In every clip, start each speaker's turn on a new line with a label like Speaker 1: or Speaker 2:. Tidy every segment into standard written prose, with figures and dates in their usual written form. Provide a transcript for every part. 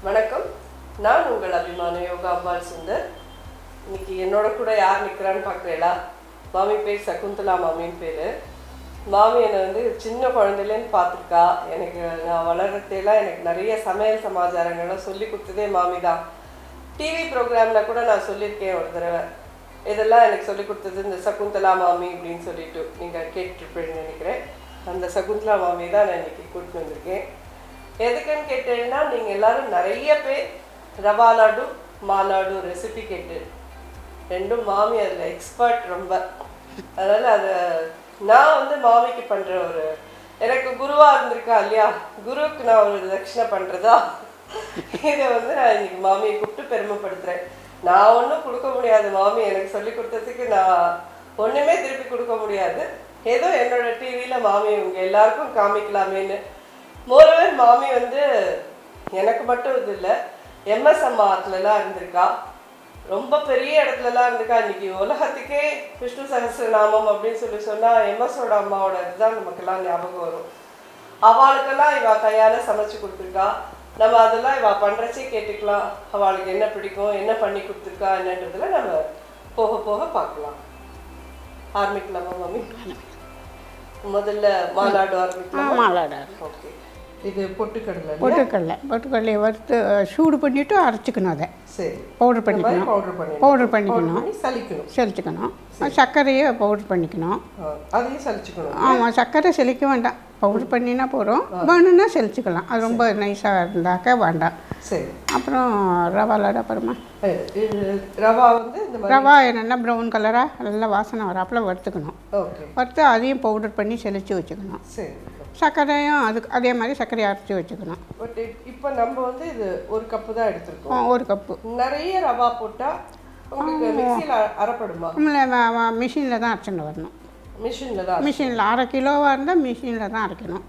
Speaker 1: வணக்கம். நான் உங்கள் அபிமான யோகா அம்பாள் சுந்தர். இன்னைக்கு என்னோட கூட யார் நிற்கிறான்னு பார்க்குறீங்களா? மாமி பேர் சகுந்தலா மாமின்னு பேர். மாமி என்னை சின்ன குழந்தையிலேருந்து பார்த்துருக்கா. எனக்கு நான் வளர்கிறதெல்லாம் எனக்கு நிறைய சமையல் சமாச்சாரங்கள்லாம் சொல்லி கொடுத்ததே மாமி தான். டிவி ப்ரோக்ராமில் கூட நான் சொல்லியிருக்கேன் ஒரு தடவை. இதெல்லாம் எனக்கு சொல்லி கொடுத்தது இந்த சகுந்தலா மாமி அப்படின்னு சொல்லிட்டு நீங்கள் கேட்டுருப்பேன்னு நினைக்கிறேன். அந்த சகுந்தலா மாமி தான் நான் இன்னைக்கு கூப்பிட்டு வந்திருக்கேன். எதுக்குன்னு கேட்டீங்கன்னா, நீங்கள் எல்லோரும் நிறைய பேர் ரவா லாடு மாலாடு ரெசிபி கேட்டு ரெண்டும் மாமி அதில் எக்ஸ்பர்ட் ரொம்ப. அதனால் அதை நான் மாமிக்கு பண்ணுற எனக்கு குருவாக இருந்திருக்கா இல்லையா, குருவுக்கு நான் ஒரு தட்சிணை பண்ணுறதா இதை நான் இன்னைக்கு மாமியை கூப்பிட்டு பெருமைப்படுத்துகிறேன். நான் ஒன்றும் கொடுக்க முடியாது, மாமி எனக்கு சொல்லி கொடுத்ததுக்கு நான் ஒன்றுமே திருப்பி கொடுக்க முடியாது. ஏதோ என்னோட டிவியில் மாமி இவங்க எல்லாருக்கும் காமிக்கலாமேன்னு. மோரோவர் மாமி எனக்கு மட்டும் இது இல்லை, எம்எஸ்எம்ஆர்லலாம் இருந்திருக்கா, ரொம்ப பெரிய இடத்துலலாம் இருந்திருக்கா. இன்னைக்கு உலகத்துக்கே விஷ்ணு சஹஸ்ரநாமம் அப்படின்னு சொன்னால் எம்எஸோட அம்மாவோட இதுதான் நமக்கெல்லாம் ஞாபகம் வரும். அவளுக்கெல்லாம் இவள் கையால் சமைச்சு கொடுத்துருக்கா. நம்ம அதெல்லாம் இவள் பண்ணுறச்சே கேட்டுக்கலாம், அவளுக்கு என்ன பிடிக்கும், என்ன பண்ணி கொடுத்துருக்கா என்னன்றதுல நம்ம போக போக பார்க்கலாம். ஆரம்பிக்கலாமா மாமி? முதல்ல மாலாடு ஆரம்பிக்கலாம்.
Speaker 2: மாலாடு.
Speaker 1: ஓகே. இது பொட்டுக்கடலை.
Speaker 2: பொட்டுக்கடலையை வறுத்து சூடு பண்ணிவிட்டு அரைச்சிக்கணும். அதை
Speaker 1: சரி
Speaker 2: பவுடர் பண்ணிக்கணும். சலிச்சுக்கணும். சர்க்கரையை பவுடர் பண்ணிக்கணும்.
Speaker 1: அதையும் சலிச்சுக்கணும்.
Speaker 2: ஆமாம், சர்க்கரை செலிக்க வேண்டாம், பவுடர் பண்ணினா போகிறோம். வேணும்னா செலிச்சுக்கலாம், அது ரொம்ப நைஸாக இருந்தாக்க வேண்டாம்.
Speaker 1: சரி.
Speaker 2: அப்புறம் ரவா லாடு. அப்புறமா
Speaker 1: ரவா
Speaker 2: என்னென்னா ப்ரௌன் கலராக நல்லா வாசனை வராப்பில் வறுத்துக்கணும். வறுத்து அதையும் பவுடர் பண்ணி செலிச்சு வச்சுக்கணும்.
Speaker 1: சரி.
Speaker 2: சர்க்கரையும் அதுக்கு அதே மாதிரி சர்க்கரையை அரைச்சி வச்சுக்கணும்.
Speaker 1: பட் இப்போ நம்ம இது ஒரு கப்பு தான் எடுத்துருக்கோம்.
Speaker 2: ஒரு கப்பு.
Speaker 1: நிறைய ரவா போட்டால் உங்களுக்கு மிக்சியில் அரைப்படுமா?
Speaker 2: இல்லை, மிஷினில் தான் அரைச்சிட்டு வரணும். மிஷினில் 1/2 கிலோவாக இருந்தால் மிஷினில் தான் அரைக்கணும்.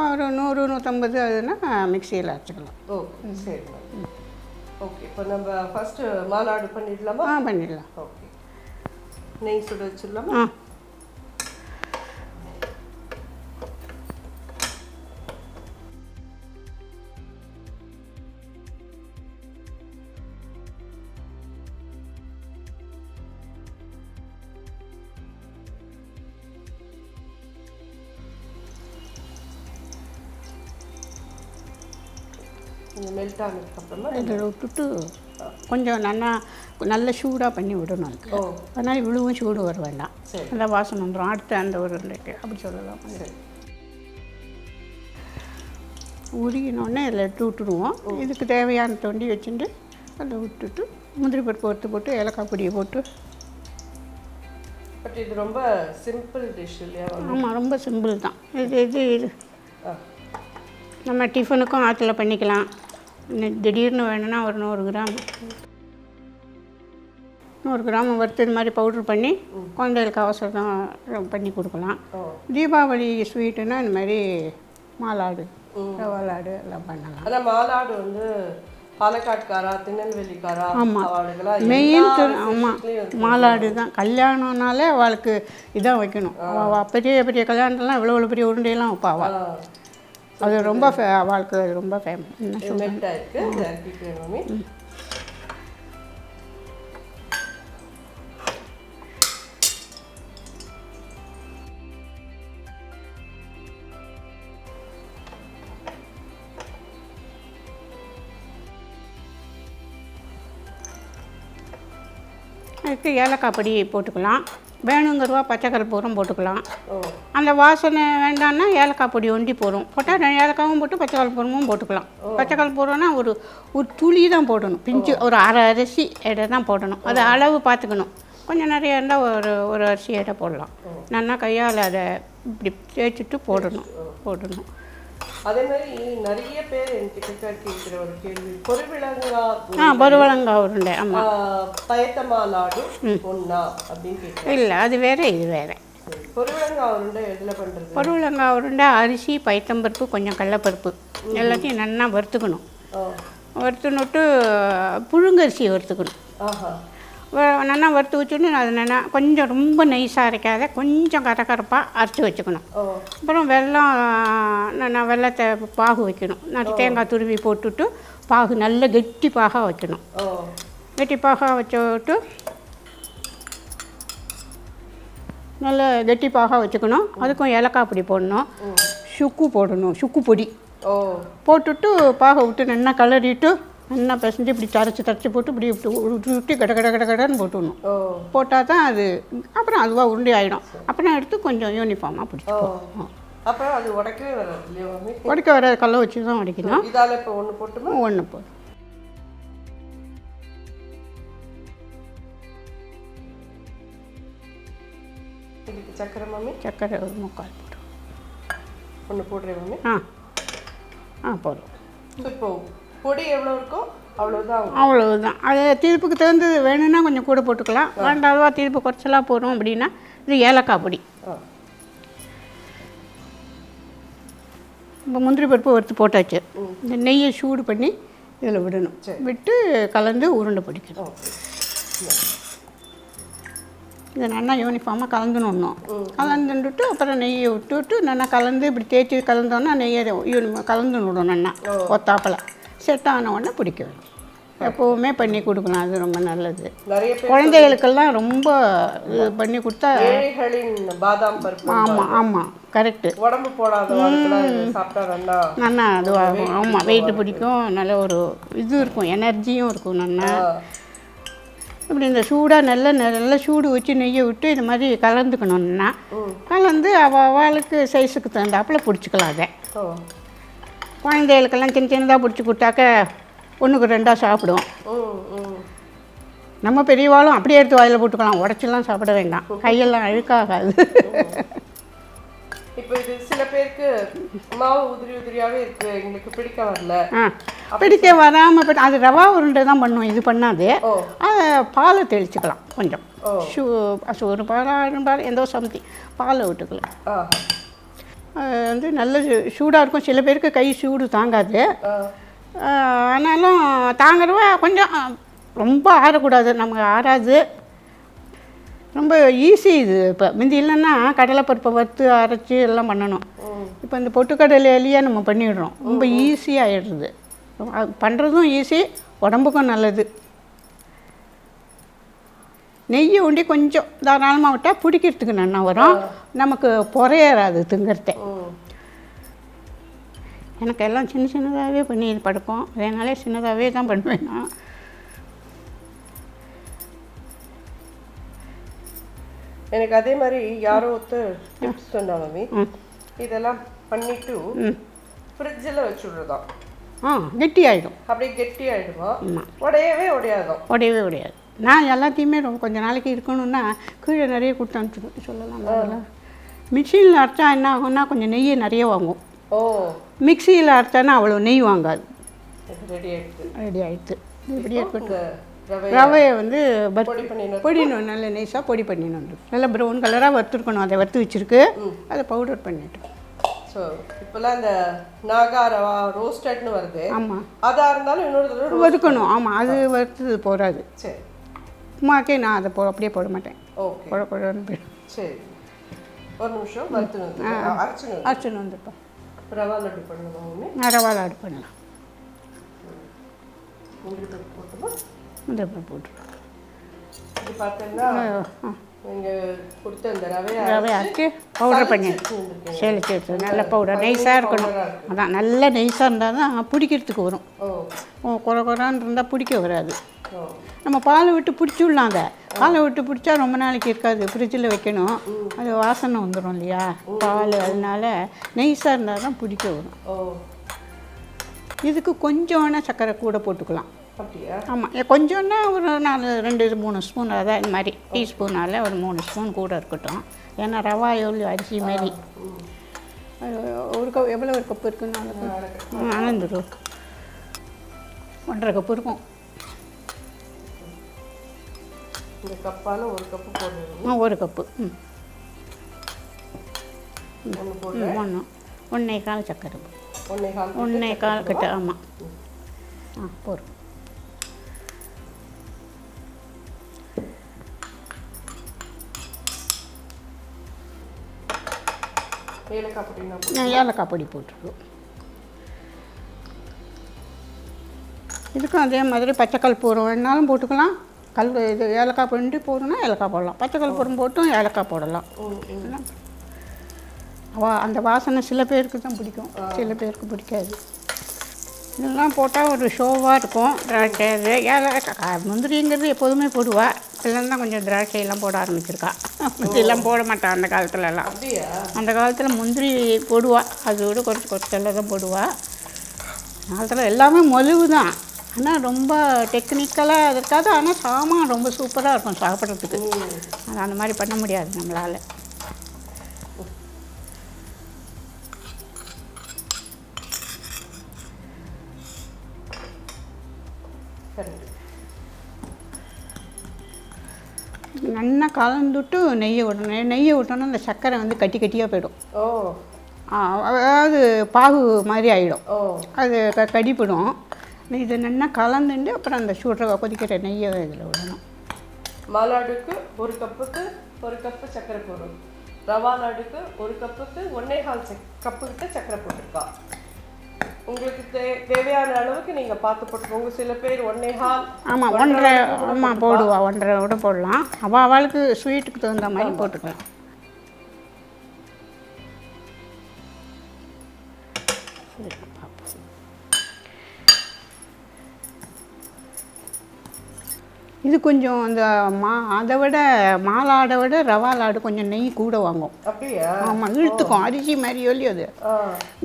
Speaker 2: ஒரு 100-150 அதுன்னா மிக்சியில் அரைச்சிக்கலாம்.
Speaker 1: ஓ சரி. ஓகே, இப்போ நம்ம ஃபஸ்ட்டு மாலாடு பண்ணிடலாமா?
Speaker 2: பண்ணிடலாம்.
Speaker 1: ஓகே. நெய் சுட வச்சிடலாமா? மெல்ட் ஆனதுக்கப்புறமா
Speaker 2: இதில் விட்டுட்டு கொஞ்சம் நல்ல சூடாக பண்ணி விடணும். அதுக்கு அதனால் இவ்வளவும் சூடு வர வேண்டாம், நல்லா வாசனை வந்துடும். அடுத்து அந்த ஒரு அப்படி சொல்லலாம். உருகினோடனே இதில் எடுத்து விட்டுடுவோம். இதுக்கு தேவையான தொண்டி வச்சுட்டு அதில் விட்டுட்டு முந்திரி பருப்பு வறுத்து போட்டு ஏலக்காய் பொடியை போட்டு.
Speaker 1: பட் இது ரொம்ப சிம்பிள் டிஷ் இல்லையா?
Speaker 2: ஆமாம், ரொம்ப சிம்பிள் தான். இது நம்ம டிஃபனுக்கும் ஆற்றுல பண்ணிக்கலாம். திடீர்னு வேணும்னா ஒரு 100 கிராம் வறுத்து இது மாதிரி பவுட்ரு பண்ணி குழந்தைகளுக்கு அவசரம் பண்ணி கொடுக்கலாம். தீபாவளி ஸ்வீட்டுன்னா இந்த மாதிரி மாலாடு, ரவா லாடு எல்லாம் பண்ணலாம்.
Speaker 1: அதான் மாலாடு பாலக்காட்காரா, திருநெல்வேலிக்காரா?
Speaker 2: ஆமாம், மெயின். ஆமாம், மாலாடு தான். கல்யாணம்னாலே அவளுக்கு இதான் வைக்கணும். பெரிய பெரிய கல்யாணத்துலாம் இவ்வளோ பெரிய உருண்டையெல்லாம் வைப்பாவா. அது ரொம்ப அவளுக்கு ரொம்ப ஃபேமஸ். அதுக்கு ஏலக்காய் பொடி போட்டுக்கலாம். வேணுங்கிறவா பச்சை கற்பூரம் போட்டுக்கலாம். அந்த வாசனை வேண்டான்னா ஏலக்காய் பொடி ஒண்டி போடும். போட்டால் ஏலக்காவும் போட்டு பச்சை கற்பூரமும் போட்டுக்கலாம். பச்சை கற்பூரம்னா ஒரு துளி தான் போடணும், பிஞ்சு ஒரு அரை அரிசி எடை தான் போடணும். அது அளவு பார்த்துக்கணும். கொஞ்சம் நிறைய இருந்தால் ஒரு அரிசி எடை போடலாம். நல்லா கையால் அதை இப்படி தேய்ச்சிட்டு போடணும்.
Speaker 1: அதே மாதிரி நிறைய பேர் என்கிட்ட கேட்கிற ஒரு கேள்வி,
Speaker 2: பொருவலங்கா உருண்டை. ஆமாம்,
Speaker 1: பயத்தமா லாடு ஒன்றா அப்படின்னு கேட்குறேன்.
Speaker 2: இல்லை, அது வேறு, இது வேறு.
Speaker 1: பொருவலங்கா உருண்டை எதில் பண்ணுறது?
Speaker 2: பொருவலங்கா உருண்டை அரிசி, பைத்தம்பருப்பு, கொஞ்சம் கடலைப்பருப்பு எல்லாத்தையும் நல்லா வறுத்துக்கணும். வறுத்துனுட்டு புழுங்கரிசியை வறுத்துக்கணும். நல்லா வறுத்து வச்சுன்னு அது நல்லா கொஞ்சம் ரொம்ப நைஸாக அரைக்காத, கொஞ்சம் கரகரப்பாக அரைச்சி வச்சுக்கணும். அப்புறம் வெல்லம், வெல்லத்தை பாகு வைக்கணும். தேங்காய் துருவி போட்டுட்டு பாகு நல்ல கெட்டி பாகாக வைக்கணும். கெட்டி பாகாக வச்சுட்டு நல்ல கெட்டி பாகாக வச்சுக்கணும். அதுக்கும் ஏலக்காய் பொடி போடணும், சுக்கு போடணும், சுக்கு பொடி போட்டுட்டு பாகை விட்டு நல்லா கலரிட்டு நல்லா பிசைஞ்சு இப்படி தரைச்சி போட்டு இப்படி விட்டு கட கட கட கடன்னு போட்டுடணும். போட்டால் தான் அது அப்புறம் அதுவாக உருண்டி ஆகிடும். அப்புறம் எடுத்து கொஞ்சம் யூனிஃபார்மாக பிடிச்சிப்போம்.
Speaker 1: அப்புறம் அது உடைக்கவே வராது இல்லையா?
Speaker 2: உடைக்க வர கல்லை வச்சு தான் உடைக்கணும்.
Speaker 1: இதால் இப்போ ஒன்று போட்டுமா?
Speaker 2: ஒன்று போதும்.
Speaker 1: இதுக்கு சக்கரை மாமி?
Speaker 2: சக்கரை ஒரு 3/4 போடும்.
Speaker 1: ஒன்று போடுறேன் மாமி.
Speaker 2: போதும்.
Speaker 1: இப்போ பொடி எவ்வளோ இருக்கோ
Speaker 2: அவ்வளவுதான். அது தீர்ப்புக்கு தகுந்தது வேணும்னா கொஞ்சம் கூட போட்டுக்கலாம். வேண்டாவா தீர்ப்பு குறைச்சலாக போகிறோம் அப்படின்னா இது ஏலக்காய் பொடி. இப்போ முந்திரி பருப்பு வறுத்து போட்டாச்சு. இந்த நெய்யை சூடு பண்ணி இதில் விடணும். விட்டு கலந்து உருண்டை பிடிக்கணும். இதை நல்லா யூனிஃபார்மாக கலந்துடணும். கலந்துட்டு அப்புறம் நெய்யை விட்டுவிட்டு நல்லா கலந்து இப்படி தேய்ச்சி கலந்தோன்னா நெய்யை கலந்து விடணும். நல்லா ஒத்தாப்பில் செட் ஆன உடனே பிடிக்க வேணும். எப்போவுமே பண்ணி கொடுக்கலாம், அது ரொம்ப நல்லது. குழந்தைகளுக்கெல்லாம் ரொம்ப இது பண்ணி கொடுத்தா.
Speaker 1: பாதாம் பருப்பு.
Speaker 2: ஆமாம் கரெக்டு.
Speaker 1: உடம்பு போடாத
Speaker 2: நல்லா அதுவாகும். ஆமாம் வெயிட்டு பிடிக்கும், நல்ல ஒரு இது இருக்கும், எனர்ஜியும் இருக்கும். நல்லா இப்படி இந்த சூடாக நல்ல சூடு வச்சு நெய்யை விட்டு இது மாதிரி கலந்துக்கணும்னா கலந்து அவளுக்கு சைஸுக்கு தகுந்தாப்பில் பிடிச்சிக்கலாம். அதை குழந்தைகளுக்கெல்லாம் சின்னதாக பிடிச்சி கொடுத்தாக்க 1க்கு 2 சாப்பிடும். நம்ம பெரியவாளும் அப்படியே எடுத்து வாயில் போட்டுக்கலாம், உடச்சிலாம் சாப்பிட வேண்டாம், கையெல்லாம் அழுக்காகாது.
Speaker 1: இப்போ இது சில பேருக்கு மாவு உதிரியாகவே இருக்குது, எங்களுக்கு பிடிக்க வரல.
Speaker 2: பிடிக்க வராமல் அது ரவா உருண்டை தான் பண்ணுவோம். இது பண்ணாது. அதை பாலை தெளிச்சுக்கலாம் கொஞ்சம். ஒரு பால் எந்தோ சம்திங் பாலை விட்டுக்கலாம். வந்து நல்ல சூடாக இருக்கும். சில பேருக்கு கை சூடு தாங்காது. ஆனாலும் தாங்கிறவ கொஞ்சம் ரொம்ப ஆறக்கூடாது, நமக்கு ஆறாது. ரொம்ப ஈஸி இது. இப்போ முந்தி இல்லைன்னா கடலைப்பருப்பை வறுத்து அரைச்சி எல்லாம் பண்ணணும். இப்போ இந்த பொட்டுக்கடலையிலேயே நம்ம பண்ணிடுறோம். ரொம்ப ஈஸியாகிடுறது. பண்ணுறதும் ஈஸி, உடம்புக்கும் நல்லது. நெய்யை உண்டி கொஞ்சம் தாராளமாக விட்டால் பிடிக்கிறதுக்கு நல்லா வரும், நமக்கு புறையறாது திங்கிறத. எனக்கு எல்லாம் சின்னதாகவே பண்ணி இது படுக்கும், அதனாலே சின்னதாகவே தான் பண்ணுவேன் நான்.
Speaker 1: எனக்கு அதே மாதிரி யாரோ ஒருத்தர் டிப்ஸ் சொன்னாங்க, இதெல்லாம் பண்ணிட்டு ஃப்ரிட்ஜில் வச்சுடுறதா.
Speaker 2: கெட்டி ஆகிடும்.
Speaker 1: அப்படியே கெட்டி ஆகிடுமா? உடையவே
Speaker 2: உடையாது. நான் எல்லாத்தையுமே ரொம்ப கொஞ்சம் நாளைக்கு இருக்கணும்னா கீழே நிறைய கொடுத்து அனுப்பிச்சிடுவேன் சொல்லலாம். மிக்சியில் அரைச்சா என்ன ஆகும்னா கொஞ்சம் நெய்யை நிறைய வாங்கும். மிக்சியில் அரைச்சானா அவ்வளோ நெய் வாங்காது. ரெடி ஆகிடுது. இப்படி ஏற்பட்டு ரவையை வந்து பொடிணும், நல்ல நெய்ஸாக பொடி பண்ணிடணும். நல்லா ப்ரௌன் கலராக வறுத்துருக்கணும். அதை வறுத்து வச்சுருக்கு, அதை பவுடர் பண்ணிட்டோம்.
Speaker 1: ஸோ இப்போல்லாம் இந்த நாகா ரவா ரோஸ்டட்னு வருது. ஆமாம், அதாக இருந்தாலும் இன்னொரு தடவை வறுக்கணும்.
Speaker 2: ஆமாம், அது வறுத்து போகாது. சரி, உமாக்கே நான் அதை அப்படியே போட மாட்டேன்.
Speaker 1: ஓகே,
Speaker 2: குழன்னு போயிடும்.
Speaker 1: சரி, ஒரு நிமிஷம் அரைச்சுன்னு வந்துப்பா. ரவா லட்டு பண்ணணும்.
Speaker 2: ரவா லட்டு பண்ணலாம்.
Speaker 1: முந்திரி பருப்பு போட்டுமா?
Speaker 2: முந்திரி பருப்பு போட்டுருவோம்.
Speaker 1: இது பார்த்தீங்கன்னா நீங்கள் கொடுத்த இந்த ரவையை
Speaker 2: அரைச்சி பவுடர் பண்ணி செலுத்தி எடுத்து நல்ல பவுடர் நெய்ஸாக இருக்கணும். அதான் நல்ல நெய்ஸாக இருந்தால் தான் பிடிக்கிறதுக்கு வரும். குறான்னு இருந்தால் பிடிக்க வராது. நம்ம பாலை விட்டு பிடிச்சிடலாம். அதை பாலை விட்டு பிடிச்சா ரொம்ப நாளைக்கு இருக்காது, ஃப்ரிட்ஜில் வைக்கணும். அது வாசனை வந்துடும் இல்லையா பால், அதனால நெய்ஸாக இருந்தால் தான் பிடிக்க வரும். இதுக்கு கொஞ்சம் வேணால் சர்க்கரை கூட போட்டுக்கலாம். ஆமாம், கொஞ்சோன்னா ஒரு 2-3 ஸ்பூன், அதான் இந்த மாதிரி டீஸ்பூனால் ஒரு 3 ஸ்பூன் கூட இருக்கட்டும். ஏன்னா ரவா எவ்வளோ அரிசி மாரி ஒரு கப் எவ்வளோ ஒரு கப்பு இருக்குன்னு அளந்துடும். 1.5 கப்பு இருக்கும்.
Speaker 1: இந்த கப்பால் 1 கப்பு போடுறோம்.
Speaker 2: 1 கப்பு. 1.25 சக்கரை. 1.25 கிட்ட. ஆமாம், போதும்.
Speaker 1: ஏலக்காய் பொடி
Speaker 2: போட்டுருக்கோம். இதுக்கும் அதே மாதிரி பச்சை கற்பூரம் வேணாலும் போட்டுக்கலாம். இது ஏலக்காய் பொடி போடணும்னா ஏலக்காய் போடலாம், பச்சை கற்பூரம் போட்டும் ஏலக்காய் போடலாம். அந்த வாசனை சில பேருக்கு தான் பிடிக்கும், சில பேருக்கு பிடிக்காது. இதெல்லாம் போட்டால் ஒரு ஷோவாக இருக்கும். திராட்சை ஏலக்காய் முந்திரிங்கிறது எப்போதுமே போடுவா, இதெல்லாம் தான் கொஞ்சம் திராட்சையெல்லாம் போட ஆரம்பிச்சிருக்கா. முந்திரியெல்லாம் போட மாட்டான் அந்த காலத்துலலாம். அந்த காலத்தில் முந்திரி போடுவா, அதோட குறைச்செல்லாம் தான் போடுவா. காலத்தில் எல்லாமே மொழிவு தான், ஆனால் ரொம்ப டெக்னிக்கலாக இருக்காது. ஆனால் சாமான் ரொம்ப சூப்பராக இருக்கும் சாப்பிட்றதுக்கு. அது அந்த மாதிரி பண்ண முடியாது நம்மளால். நல்லா கலந்துட்டு நெய்யை விடணும். நெய்யை விட்டோன்னா அந்த சர்க்கரை வந்து கட்டி கட்டியாக போயிடும். அதாவது பாகு மாதிரி ஆகிடும், அது கடிப்படும். இது நல்லா கலந்துட்டு அப்புறம் அந்த சுடுற கொதிக்கிற நெய்யை இதில் விடணும்.
Speaker 1: மாலாடுக்கு 1 கப்புக்கு 1 கப்பு சர்க்கரை போடும். ரவா லாடுக்கு 1 கப்புக்கு 1.25 கப்புக்கிட்ட சர்க்கரை போட்டிருக்கா. உங்களுக்கு தேவையான அளவுக்கு நீங்கள் பார்த்து போட்டுக்கோங்க. சில பேர் 1.25.
Speaker 2: ஆமாம் 1.5. ஆமாம் போடுவா, 1.5 கூட போடலாம். அவளுக்கு ஸ்வீட்டுக்கு தகுந்த மாதிரி போட்டுக்கலாம். இது கொஞ்சம் அந்த அதை விட மாலாடை விட ரவா லாடு கொஞ்சம் நெய் கூட வாங்கும்.
Speaker 1: அப்படியா?
Speaker 2: ஆமாம், இழுத்துக்கும். அரிசி மாதிரி சொல்லி அது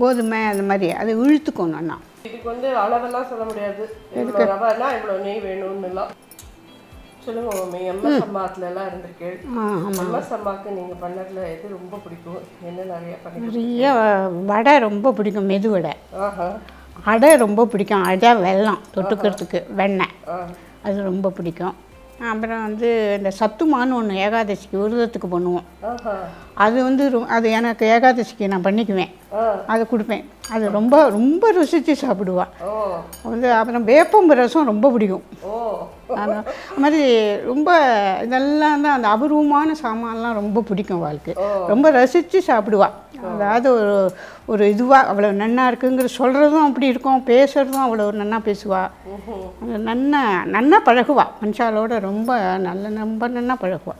Speaker 2: கோதுமை அந்த மாதிரி அது இழுத்துக்கும். நல்லா
Speaker 1: இதுக்கு வந்து அளவெல்லாம் சொல்ல முடியாது, இவ்வளோ ரவானா இவ்வளோ நெய் வேணும்னுலாம் சொல்லுங்க மம்மி. எம்எஸ் அம்மாத்துல எல்லாம் இருந்திருக்கு. எம்எஸ் அம்மாவுக்கு நீங்கள் பண்ணதில் எது ரொம்ப பிடிக்கும்? என்ன நிறைய
Speaker 2: வடை ரொம்ப பிடிக்கும், மெது வடை. அடை ரொம்ப பிடிக்கும். அடை வெல்லம் தொட்டுக்கிறதுக்கு வெண்ணெய், அது ரொம்ப பிடிக்கும். அப்புறம் வந்து இந்த சத்துமான்னு ஒன்று ஏகாதசிக்கு விரதத்துக்கு பண்ணுவோம். அது வந்து அது எனக்கு ஏகாதசிக்கு நான் பண்ணிக்குவேன், அதை கொடுப்பேன். அது ரொம்ப ரொம்ப ருசித்து சாப்பிடுவா வந்து. அப்புறம் வேப்பம்பு ரசம் ரொம்ப பிடிக்கும். அது மாதிரி ரொம்ப இதெல்லாம் தான் அந்த அபூர்வமான சாமான்லாம் ரொம்ப பிடிக்கும் வாழ்க்கை. ரொம்ப ரசித்து சாப்பிடுவா. அதாவது ஒரு இதுவாக அவ்வளோ நன்னா இருக்குங்கிற சொல்கிறதும் அப்படி இருக்கும், பேசுகிறதும் அவ்வளோ நன்னா பேசுவா. நன்னா பழகுவா மனுஷாலோட. ரொம்ப நன்னா பழகுவா.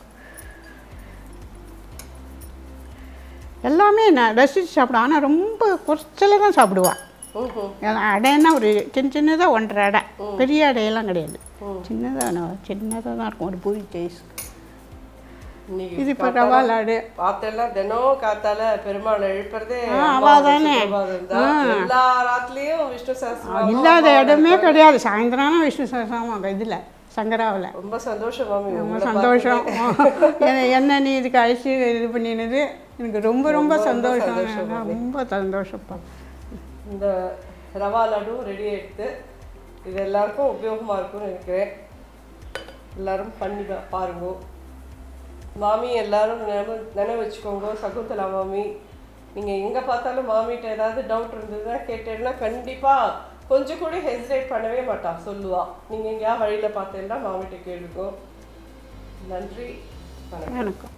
Speaker 2: எல்லாமே நான் ரசித்து சாப்பிடுவேன். ஆனால் ரொம்ப குறைச்சல தான் சாப்பிடுவா. அடைன்னா ஒரு சின்னதாக 1.5 அடை, பெரிய அடையெல்லாம் கிடையாது, சின்னதாக தான் இருக்கும், ஒரு பூரி சைஸ். இது இப்போ ரவா லாடு
Speaker 1: பார்த்தெல்லாம் தினம் காத்தால பெருமாள் எழுப்புறதே
Speaker 2: அவள் தானே.
Speaker 1: எல்லா ராத்திலையும் விஷ்ணு சஹஸ்ரநாமம்
Speaker 2: இல்லாத இடமே கிடையாது. சாயந்தரம் விஷ்ணு சஹஸ்ரநாமம் இதில் சங்கராவில்.
Speaker 1: ரொம்ப சந்தோஷம் மாமி,
Speaker 2: ரொம்ப சந்தோஷம். என்ன நீ இதுக்கு அழைச்சி இது பண்ணினது எனக்கு ரொம்ப ரொம்ப சந்தோஷம். ரொம்ப சந்தோஷப்பா.
Speaker 1: இந்த ரவா லட்டும் ரெடி ஆகிடுது. இது எல்லாருக்கும் உபயோகமாக இருக்கும்னு நினைக்கிறேன். எல்லோரும் பண்ணி பாருங்க மாமி. எல்லோரும் நினைவு வச்சுக்கோங்க. சகுந்தலா மாமி, நீங்கள் எங்கே பார்த்தாலும் மாமிகிட்ட ஏதாவது டவுட் இருந்ததுன்னா கேட்டேன்னா கண்டிப்பாக கொஞ்சம் கூட ஹெசிடேட் பண்ணவே மாட்டா, சொல்லுவா. நீங்கள் எங்கேயா வழியில் பார்த்தேன்னா மாமிகிட்ட கேளுங்க. நன்றி, வணக்கம்.